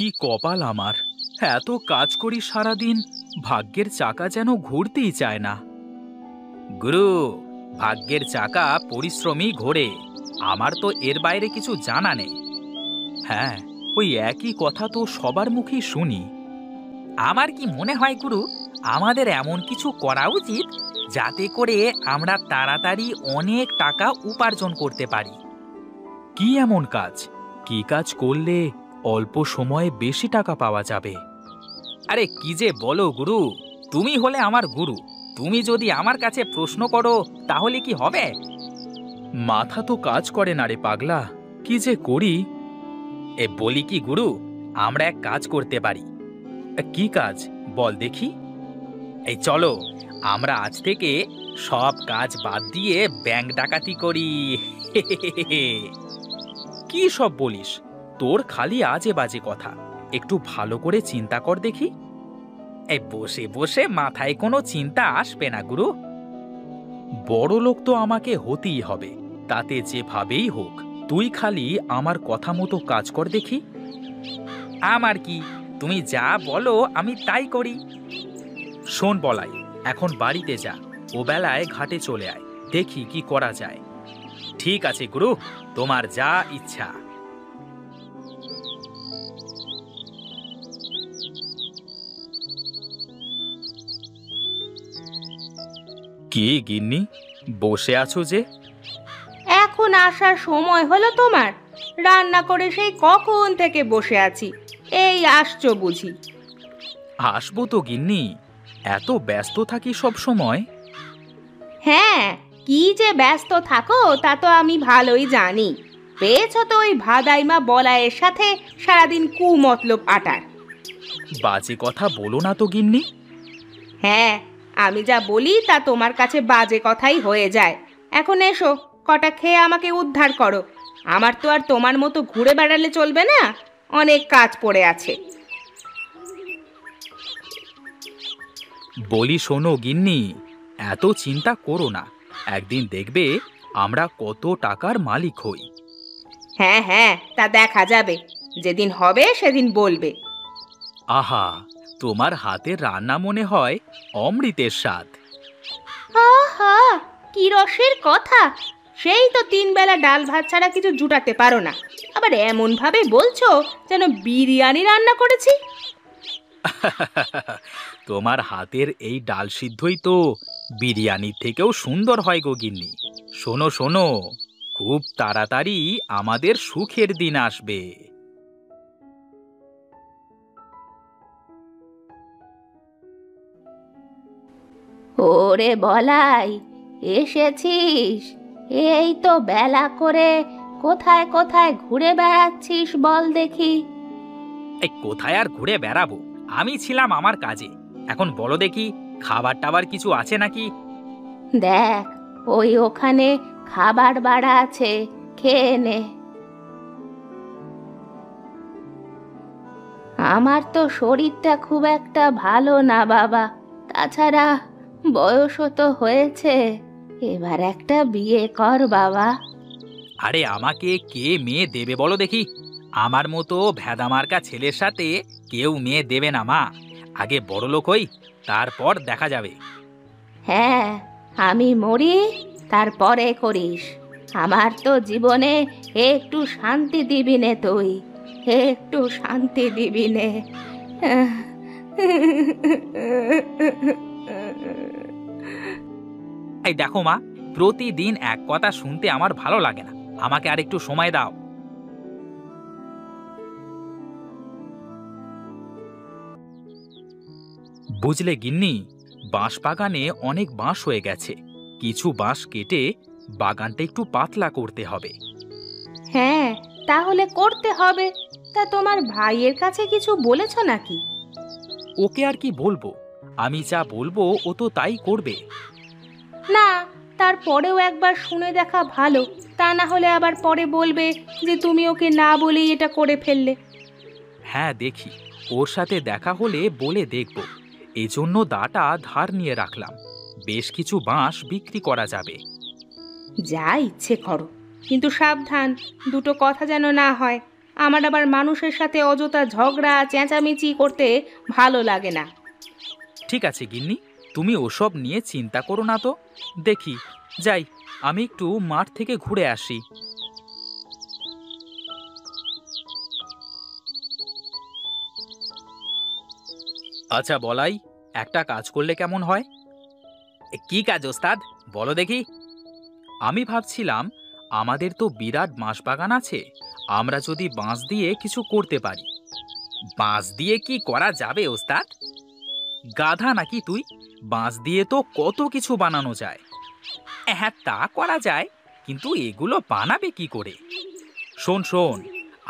কি কপাল আমার! এত কাজ করি সারাদিন, ভাগ্যের চাকা যেন ঘুরতেই চায় না। গুরু, ভাগ্যের চাকা পরিশ্রমী ঘোরে। আমার তো এর বাইরে কিছু জানা নেই। হ্যাঁ, ওই একই কথা তো সবার মুখেই শুনি। আমার কি মনে হয় গুরু, আমাদের এমন কিছু করা উচিত যাতে করে আমরা তাড়াতাড়ি অনেক টাকা উপার্জন করতে পারি। কি এমন কাজ? কি কাজ করলে অল্প সময়ে বেশি টাকা পাওয়া যাবে? আরে কি যে বলো গুরু, তুমি হলে আমার গুরু। তুমি যদি আমার কাছে প্রশ্ন করো তাহলে কি হবে? মাথা তো কাজ করে না রে পাগলা, কি যে করি। বলি কি গুরু, আমরা এক কাজ করতে পারি। কি কাজ বল দেখি? এই চলো, আমরা আজ থেকে সব কাজ বাদ দিয়ে ব্যাংক ডাকাতি করি। কি সব বলিস? তোর খালি আজে বাজে কথা, একটু ভালো করে চিন্তা কর দেখি। এই বসে বসে মাথায় কোনো চিন্তা আসবে না গুরু। বড় লোক তো আমাকে হতেই হবে, তাতে যেভাবেই হোক। তুই খালি আমার কথা মতো কাজ কর দেখি। আমার কি, তুমি যা বলো আমি তাই করি। শোন বলাই, এখন বাড়িতে যা, ও বেলায় ঘাটে চলে আয়, দেখি কি করা যায়। ঠিক আছে গুরু, তোমার যা ইচ্ছা। কি গিন্নি, বসে আছো যে? এখন আসার সময় হলো তোমার? রান্না করে সেই কখন থেকে বসে আছি, এই আসছো বুঝি? আসবো তো গিন্নি, এত ব্যস্ত থাকি সব সময়। হ্যাঁ, কি যে ব্যস্ত থাকো তা তো আমি ভালোই জানি। পেয়েছো তো ওই ভাদাইমা বলায়ের সাথে সারাদিন কুমতলব আটার। বাজে কথা বলো না তো গিন্নি। হ্যাঁ, আমি যা বলি তা তোমার কাছে বাজে কথাই হয়ে যায়। এখন এসো, কটা খেয়ে আমাকে উদ্ধার করো। আমার তো আর তোমার মতো ঘুরে বেড়ালে চলবে না, অনেক কাজ পড়ে আছে। বলি শোনো গিন্নি, এত চিন্তা করো না, একদিন দেখবে আমরা কত টাকার মালিক হই। হ্যাঁ হ্যাঁ, তা দেখা যাবে, যেদিন হবে সেদিন বলবে। আহা, তোমার হাতের রান্না মনে হয় অমৃতের স্বাদ। আহা, কি রসের কথা! সেই তো 3 বেলা ডাল ভাত ছাড়া কিছু জুটাতে পারো না, আবার এমন ভাবে বলছো যেন বিরিয়ানি রান্না করেছি। তোমার হাতের এই ডাল সিদ্ধই তো বিরিয়ানির থেকেও সুন্দর হয় গো গিন্নি। শোনো শোনো, খুব তাড়াতাড়ি আমাদের সুখের দিন আসবে। ওরে বলাই, এসেছিস? এই তো বেলা করে কোথায় কোথায় ঘুরে বেড়াচ্ছিস বল দেখি। এই কোথায় আর ঘুরে বেড়াবো, আমি ছিলাম আমার কাজে। এখন বলো দেখি, খাবার টাবার কিছু আছে নাকি? দেখ, ওই ওখানে খাবার বাড়া আছে, খেয়ে নে। আমার তো শরীরটা খুব একটা ভালো না বাবা, তাছাড়া বয়সও তো হয়েছে, এবার একটা বিয়ে কর বাবা। আরে আমাকে কে মেয়ে দেবে বলো দেখি? আমার মতো ভেদামার্কা ছেলের সাথে কেউ মেয়ে দেবে না মা। আগে বড়লোক হই, তারপর দেখা যাবে। হ্যাঁ, আমি মরি তারপরে করিস। আমার তো জীবনে একটু শান্তি দিবি নে তুই, একটু শান্তি দিবি নে। এই দেখো মা, প্রতিদিন এক কথা শুনতে আমার ভালো লাগে না, আমাকে আর একটু সময় দাও। বুঝলে গিন্নি, বাঁশ বাগানে অনেক বাঁশ হয়ে গেছে, কিছু বাঁশ কেটে বাগানটা একটু পাতলা করতে হবে। হ্যাঁ, তাহলে করতে হবে। তা তোমার ভাইয়ের কাছে কিছু বলেছো নাকি? ওকে আর কি বলবো, আমি যা বলবো ও তো তাই করবে। না, তারপরেও একবার শুনে দেখা ভালো, তা না হলে আবার পরে বলবে যে তুমি ওকে না বলেই এটা করে ফেললে। হ্যাঁ দেখি, ওর সাথে দেখা হলে বলে দেখব। এজন্য দাটা ধার নিয়ে রাখলাম, বেশ কিছু বাঁশ বিক্রি করা যাবে। যা ইচ্ছে করো, কিন্তু সাবধান, দুটো কথা যেন না হয়। আমার আবার মানুষের সাথে অযথা ঝগড়া চেঁচামেচি করতে ভালো লাগে না। ঠিক আছে গিন্নি, তুমি ওসব নিয়ে চিন্তা করো না তো। দেখি, যাই, আমি একটু মাঠ থেকে ঘুরে আসি। আচ্ছা বলাই, একটা কাজ করলে কেমন হয়? কি কাজ ওস্তাদ, বলো দেখি। আমি ভাবছিলাম, আমাদের তো বিরাট বাঁশ বাগান আছে, আমরা যদি বাঁশ দিয়ে কিছু করতে পারি। বাঁশ দিয়ে কি করা যাবে ওস্তাদ? গাধা নাকি তুই? বাঁশ দিয়ে তো কত কিছু বানানো যায়। হ্যাঁ, তা করা যায়, কিন্তু এগুলো বানাবে কি করে? শোন শোন,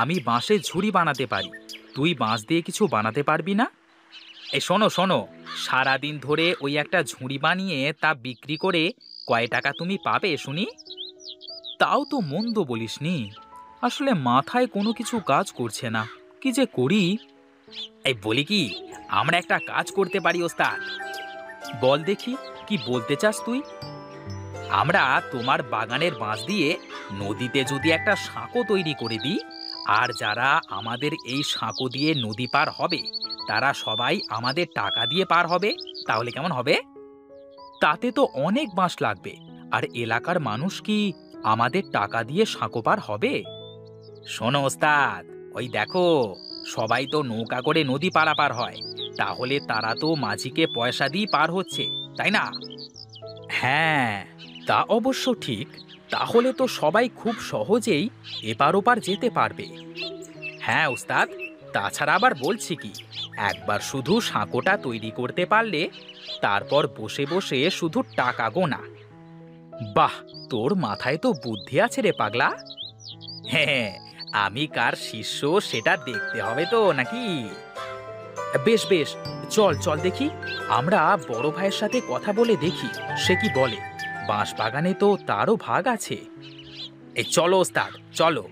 আমি বাঁশের ঝুড়ি বানাতে পারি, তুই বাঁশ দিয়ে কিছু বানাতে পারবি না? এই শোনো শোনো, সারাদিন ধরে ওই একটা ঝুড়ি বানিয়ে তা বিক্রি করে কয় টাকা তুমি পাবে শুনি? তাও তো মন্দ বলিসনি। আসলে মাথায় কোনো কিছু কাজ করছে না, কি যে করি। এই বলি কি, আমরা একটা কাজ করতে পারি ওস্তাদ। বল দেখি, কি বলতে চাস তুই? আমরা তোমার বাগানের বাঁশ দিয়ে নদীতে যদি একটা সাঁকো তৈরি করে দিই, আর যারা আমাদের এই সাঁকো দিয়ে নদী পার হবে তারা সবাই আমাদের টাকা দিয়ে পার হবে, তাহলে কেমন হবে? তাতে তো অনেক বাঁশ লাগবে, আর এলাকার মানুষ কি আমাদের টাকা দিয়ে সাঁকো পার হবে? শোনো ওস্তাদ, ওই দেখো, সবাই তো নৌকা করে নদী পারাপার হয়, তাহলে তারা তো মাঝিকে পয়সা দিয়ে পার হচ্ছে, তাই না? হ্যাঁ, তা অবশ্য ঠিক। তাহলে তো সবাই খুব সহজেই এপার ওপার যেতে পারবে। হ্যাঁ ওস্তাদ, তাছাড়া আবার বলছি কি, একবার শুধু সাঁকোটা তৈরি করতে পারলে তারপর বসে বসে শুধু টাকা গোনা। বাহ, তোর মাথায় তো বুদ্ধি আছে রে পাগলা। হ্যাঁ, আমি কার শিষ্য সেটা দেখতে হবে তো নাকি? বেশ বেশ, চল চল দেখি, আমরা বড় ভাইয়ের সাথে কথা বলে দেখি সে কি বলে। বাঁশ বাগানে তো তারও ভাগ আছে। এই চলো ওস্তাদ, চলো।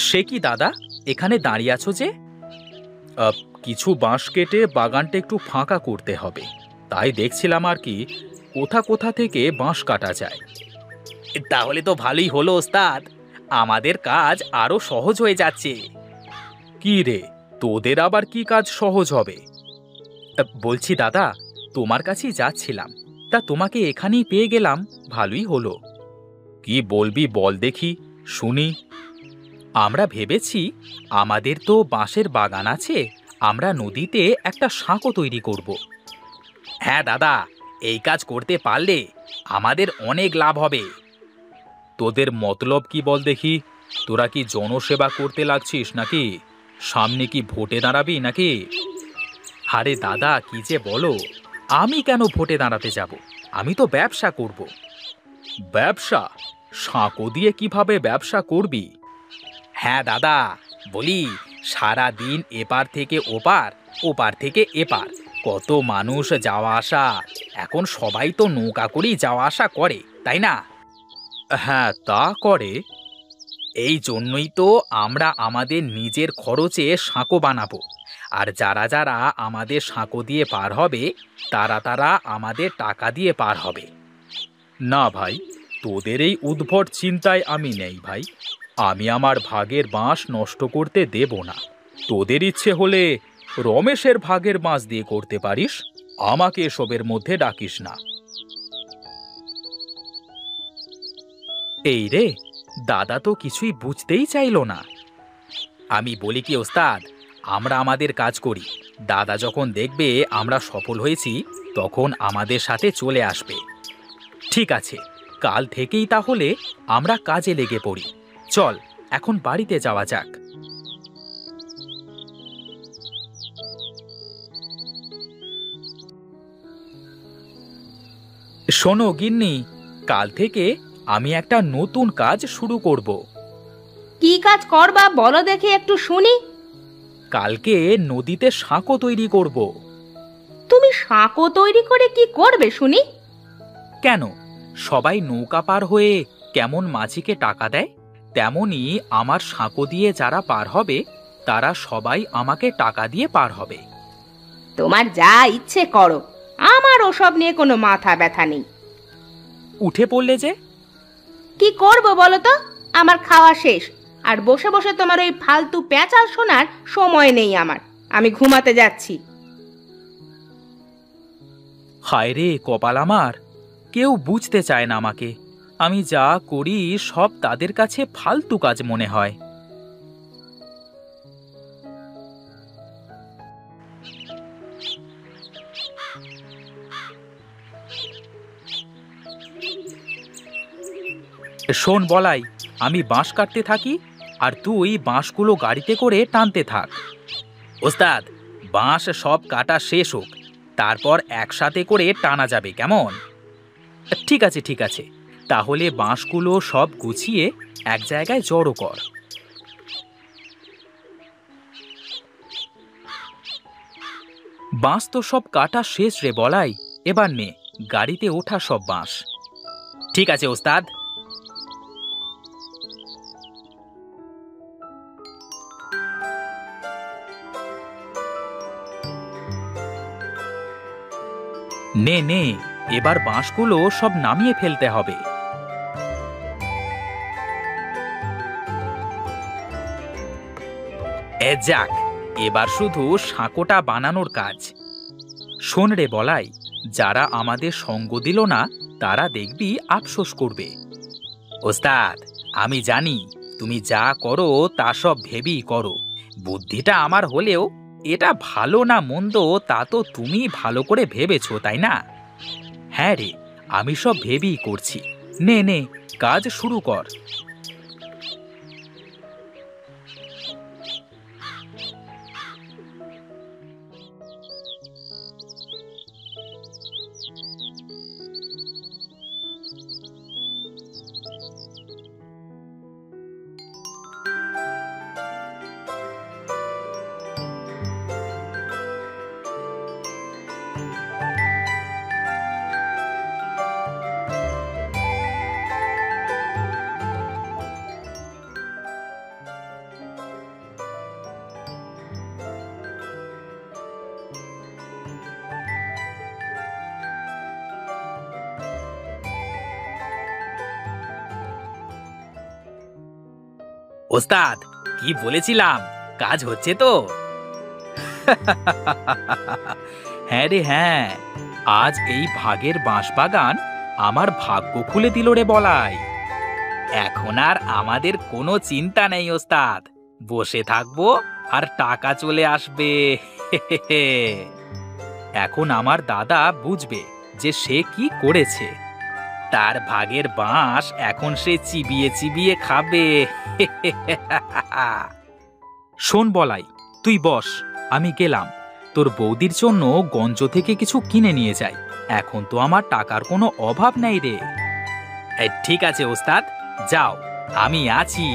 সে কি দাদা, এখানে দাঁড়িয়ে আছো যে? কিছু বাঁশ কেটে বাগানটা একটু ফাঁকা করতে হবে, তাই দেখছিলাম আর কি, কোথা কোথা থেকে বাঁশ কাটা যায়। তাহলে তো ভালোই হলো ওস্তাদ, আমাদের কাজ আরো সহজ হয়ে যাচ্ছে। কি রে, তোদের আবার কি কাজ সহজ হবে? বলছি দাদা, তোমার কাছেই যাচ্ছিলাম, তা তোমাকে এখানেই পেয়ে গেলাম, ভালোই হলো। কি বলবি বল দেখি, শুনি। আমরা ভেবেছি, আমাদের তো বাঁশের বাগান আছে, আমরা নদীতে একটা সাঁকো তৈরি করব। হ্যাঁ দাদা, এই কাজ করতে পারলে আমাদের অনেক লাভ হবে। তোদের মতলব কি বল দেখি? তোরা কি জনসেবা করতে লাগছিস নাকি? সামনে কি ভোটে দাঁড়াবি নাকি? আরে দাদা, কি যে বলো, আমি কেন ভোটে দাঁড়াতে যাব? আমি তো ব্যবসা করব। ব্যবসা? সাঁকো দিয়ে কিভাবে ব্যবসা করবি? হ্যাঁ দাদা, বলি, সারা দিন এপার থেকে ওপার, ওপার থেকে এপার, কত মানুষ যাওয়া আসা, এখন সবাই তো নৌকা করেই যাওয়া আসা করে, তাই না? হ্যাঁ, তা করে। এই জন্যই তো আমরা আমাদের নিজের খরচে সাঁকো বানাবো, আর যারা যারা আমাদের সাঁকো দিয়ে পার হবে তারা তারা আমাদের টাকা দিয়ে পার হবে। না ভাই, তোদের এই উদ্ভট চিন্তায় আমি নেই ভাই। আমি আমার ভাগের বাঁশ নষ্ট করতে দেব না। তোদের ইচ্ছে হলে রমেশের ভাগের বাঁশ দিয়ে করতে পারিস, আমাকে এসবের মধ্যে ডাকিস না। এই রে, দাদা তো কিছুই বুঝতেই চাইলো না। আমি বলি কি ওস্তাদ, আমরা আমাদের কাজ করি, দাদা যখন দেখবে আমরা সফল হয়েছি তখন আমাদের সাথে চলে আসবে। ঠিক আছে, কাল থেকেই তাহলে আমরা কাজে লেগে পড়ি। চল, এখন বাড়িতে যাওয়া যাক। শোনো গিন্নি, কাল থেকে আমি একটা নতুন কাজ শুরু করব। কি কাজ করবা বলো দেখি, একটু শুনি। কালকে নদীতে সাঁকো তৈরি করব। তুমি সাঁকো তৈরি করে কি করবে শুনি? কেন, সবাই নৌকা পার হয়ে কেমন মাঝিকে টাকা দেয়, তেমনি আমার সাঁকো দিয়ে যারা পার হবে তারা সবাই আমাকে টাকা দিয়ে পার হবে। তোমার যা ইচ্ছে করো, আমার ওসব নিয়ে কোনো মাথা ব্যথা নেই। উঠে পড়লে যে? কি করব বলো তো, আমার খাওয়া শেষ, আর বসে বসে তোমার ওই ফালতু প্যাঁচাল শোনার সময় নেই আমার। আমি ঘুমাতে যাচ্ছি। হায় রে কপাল আমার, কেউ বুঝতে চায় না আমাকে। আমি যা করি সব তাদের কাছে ফালতু কাজ মনে হয়। শোন বলাই, আমি বাঁশ কাটতে থাকি আর তুই বাঁশগুলো গাড়িতে করে টানতে থাক। ওস্তাদ, বাঁশ সব কাটা শেষ হোক, তারপর একসাথে করে টানা যাবে, কেমন? ঠিক আছে ঠিক আছে, তাহলে বাঁশগুলো সব গুছিয়ে এক জায়গায় জড়ো কর। বাঁশ তো সব কাটা শেষ রে বলাই, এবার নে গাড়িতে ওঠা সব বাঁশ। ঠিক আছে ওস্তাদ। নে নে, এবার বাঁশগুলো সব নামিয়ে ফেলতে হবে। যাক, এবার শুধু সাঁকোটা বানানোর কাজ। শোন রে বলাই, যারা আমাদের সঙ্গ দিল না তারা দেখবি আফসোস করবে। ওস্তাদ, আমি জানি তুমি যা করো তা সব ভেবেই করো। বুদ্ধিটা আমার হলেও এটা ভালো না মন্দ তা তো তুমি ভালো করে ভেবেছো, তাই না? হ্যাঁ রে, আমি সব ভেবেই করছি। নে নে, কাজ শুরু কর। ওস্তাদ, কি বলেছিলাম, কাজ হচ্ছে তো? হ্যাঁ রে হ্যাঁ, আজ এই ভাগের বাঁশবাগান আমার ভাগ্য খুলে দিল রে বলাই। এখন আর আমাদের কোনো চিন্তা নেই ওস্তাদ, বসে থাকবো আর টাকা চলে আসবে। এখন আমার দাদা বুঝবে যে সে কি করেছে। তার ভাগের বাঁশ এখন সে চিবিয়ে চিবিয়ে খাবে। শোন বলাই, তুই বস, আমি গেলাম। তোর বৌদির জন্য গঞ্জ থেকে কিছু কিনে নিয়ে যাই। এখন তো আমার টাকার কোনো অভাব নেই রে। ঠিক আছে ওস্তাদ, যাও, আমি আছি।